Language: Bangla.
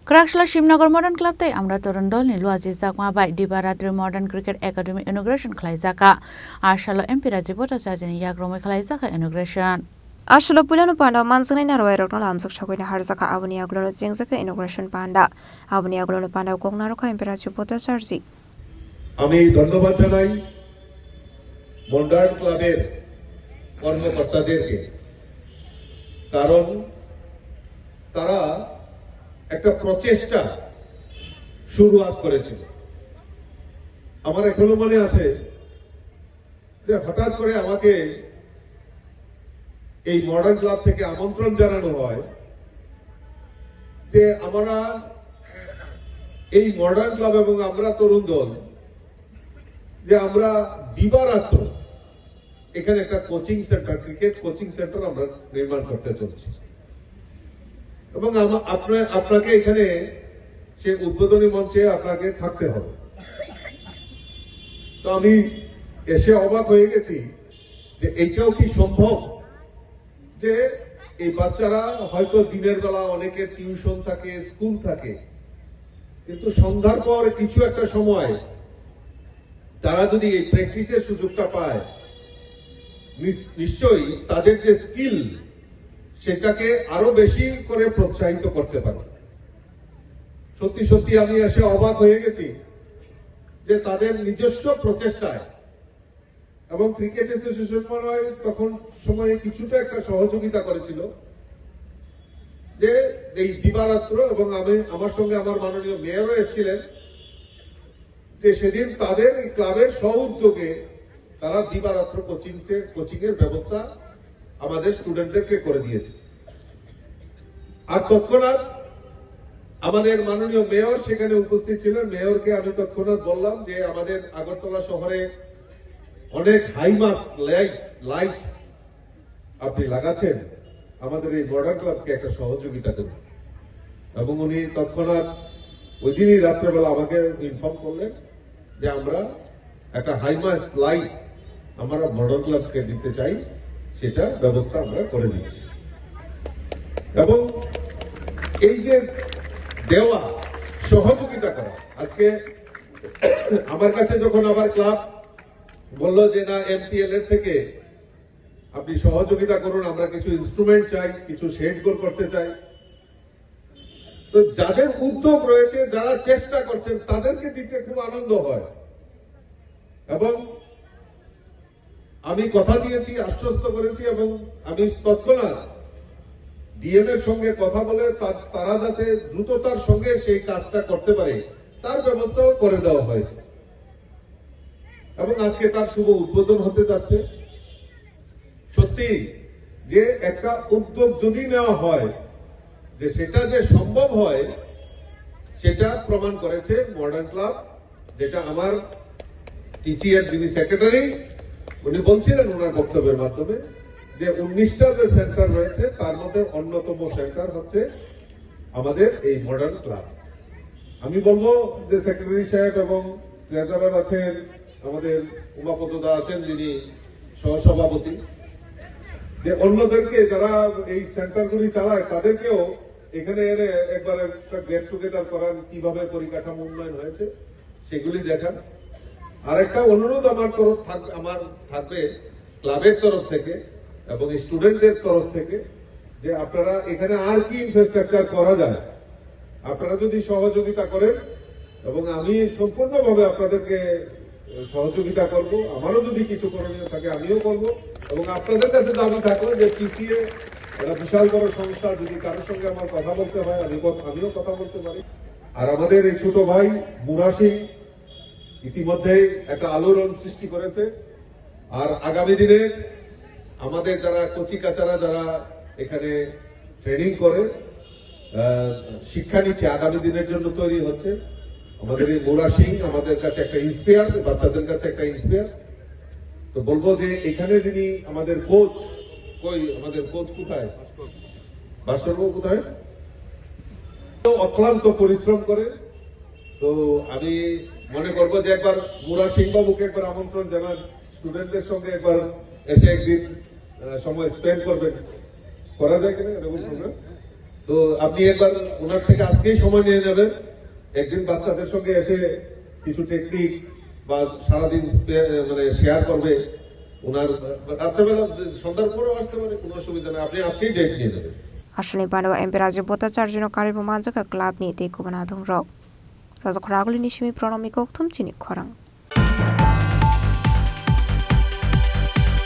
Karakshala Shimnagar Modern Club tay amra torun dol ni luaji zakma bai Dibaradri Modern Cricket Academy inauguration khlaijaka Ashalo MP Rajiv Bhattacharya yagromai khlaijaka inauguration Ashalo pulano panda mansanai na roy rokno lamsuk chakoi na harzaka abuni aglono jingzaka inauguration panda abuni aglono panda gogna rokha MP Rajiv Bhattacharya আমি ধন্যবাদ জানাই মডার্ন ক্লাবের কর্মকর্তাদেরকে কারণ তারা একটা প্রচেষ্টা শুরুয়াত করেছিল। আমার এখনো মনে আছে যে হঠাৎ করে আমাকে এই মডার্ন ক্লাব থেকে আমন্ত্রণ জানানো হয় যে আমরা এই মডার্ন ক্লাব এবং আমরা তরুণ দল যে আমরা দিবারাত্র এখানে একটা coaching centre cricket coaching centre আমরা নির্মাণ করতে চলছি এবং আপনাকে এখানে সে উদ্বোধনী মঞ্চে আপনাকে থাকতে হবে। তো আমি এসে অবাক হয়ে গেছি যে এইটাও কি সম্ভব যে এই বাচ্চারা হয়তো দিনের বেলা অনেকের টিউশন থাকে স্কুল থাকে কিন্তু সন্ধ্যার পর কিছু একটা সময় তারা যদি এই প্র্যাকটিসের সুযোগটা পায় নিশ্চয়ই তাদের যে স্কিল সেটাকে আরো বেশি করে প্রোৎসাহিত করতে পারে। সত্যি সত্যি আমি এসে অবাক হয়ে গেছি যে তাদের নিজস্ব প্রচেষ্টায় এবং ক্রিকেট অ্যাসোসিয়েশন তখন সময়ে কিছুটা একটা সহযোগিতা করেছিল যে এই দিবারাত্র এবং আমার সঙ্গে আমার মাননীয় মেয়রও এসেছিলেন যে সেদিন তাদের ক্লাবের সহ উদ্যোগে তারা দিবারাত্র কোচিং এর ব্যবস্থা আমাদের স্টুডেন্টদেরকে করে দিয়েছে। আর তৎক্ষণাৎ আমাদের মাননীয় মেয়র সেখানে উপস্থিত ছিলেন। মেয়রকে আমি তৎক্ষণাৎ বললাম যে আমাদের আগরতলা শহরে অনেক হাইমাস্ট লাইট আপনি লাগাচ্ছেন, আমাদের এই মডার্ন ক্লাবকে একটা সহযোগিতা করুন। এবং উনি তৎক্ষণাৎ ওই দিনই রাত্রেবেলা আমাকে ইনফর্ম করলেন যে আমরা একটা হাইমাস্ট লাইট আমরা মডার্ন ক্লাবকে দিতে চাই, সেটা ব্যবস্থা আমরা করে দিচ্ছি। এবং এই যে দেওয়া সহযোগিতা করা, আজকে আমার কাছে যখন আবার ক্লাব বলল যে না এমপিএল এর থেকে আপনি সহযোগিতা করুন, আমরা কিছু ইনস্ট্রুমেন্ট চাই, কিছু শেড গোল করতে চাই, তো যাদের উদ্যোগ রয়েছে যারা চেষ্টা করছেন তাদেরকে দিতে খুব আনন্দ হয়। এবং আমি কথা দিয়েছি, আশ্বস্ত করেছি এবং আমি তৎক্ষণাৎ ডিএম এর সঙ্গে কথা বলে তারা যাতে দ্রুততার সঙ্গে সেই কাজটা করতে পারে তার ব্যবস্থাও করে দেওয়া হয়েছে এবং আজকে তার শুভ উদ্বোধন হতে যাচ্ছে। সত্যি যে একটা উদ্যোগ যদি নেওয়া হয় যে সেটা যে সম্ভব হয় সেটা প্রমাণ করেছে মডার্ন ক্লাব, যেটা আমার টিসিএর যিনি সেক্রেটারি উনি বলছিলেন ওনার বক্তব্যের মাধ্যমে যে 19টা যে সেন্টার রয়েছে তার মধ্যে অন্যতম সেন্টার হচ্ছে আমাদের এই মডার্ন ক্লাব। আমি বলবো যে সেক্রেটারি সাহেব এবং ট্রেজারার আছেন, আমাদের উমাপদদা আছেন যিনি সহসভাপতি, যে অন্যদেরকে যারা এই সেন্টারগুলি চালায় তাদেরকেও এখানে এনে একবার একটা গেট টুগেদার করার, কিভাবে পরিকাঠামো উন্নয়ন হয়েছে সেগুলি দেখান। আর একটা অনুরোধ আমার থাকবে ক্লাবের তরফ থেকে এবং স্টুডেন্টদের তরফ থেকে যে আপনারা এখানে আর কি ইনফ্রাস্ট্রাকচার করা যায় আপনারা যদি সহযোগিতা করেন এবং আমি সম্পূর্ণভাবে আপনাদেরকে সহযোগিতা করব, আমারও যদি কিছু করণীয় থাকে আমিও করব এবং আপনাদের কাছে দাবি থাকলে যে পিসিএ একটা বিশাল বড় সংস্থা, যদি কারোর সঙ্গে আমার কথা বলতে হয় আমিও কথা বলতে পারি। আর আমাদের এই ছোট ভাই মুরা সিং ইতিমধ্যে একটা আলোড়ন সৃষ্টি করেছে। আর আগামী দিনে আমাদের যারা কচি কাচারা যারা এখানে ট্রেনিং করে শিক্ষা নিচ্ছে আগামী দিনের জন্য তৈরি হচ্ছে, আমাদের এই মুরা সিং আমাদের কাছে একটা ইন্সপায়ার, বাচ্চাদের কাছে একটা ইন্সপায়ার। তো বলবো যে এখানে যিনি আমাদের কোচ, আমাদের কোচ কোথায়, ভাস্করবাবু কোথায়, অক্লান্ত পরিশ্রম করে। তো আমি মনে করবো যে একবার মুরা সিং বাবুকে একবার আমন্ত্রণ জানান, স্টুডেন্টদের সঙ্গে একবার এসে একদিন সময় স্পেন্ড করবেন, করা যায় কিনা এরকম প্রোগ্রাম? তো আপনি একবার ওনার থেকে আজকেই সময় নিয়ে নেবেন, একদিন বাচ্চাদের সঙ্গে এসে কিছু টেকনিক বা সারাদিন মানে শেয়ার করবে। ওনার রাত্রেবেলা সন্ধ্যার পরেও আসতে পারে, কোনো অসুবিধা নেই, আপনি আজকেই ডেট নিয়ে নেবেন। Ashley Pando Emperajo Botacharjino Karibu Manjaka Club ni Te Kubana Dong Rock. Razak Ragli Nishimi Pronomiko Tum Chini Korang.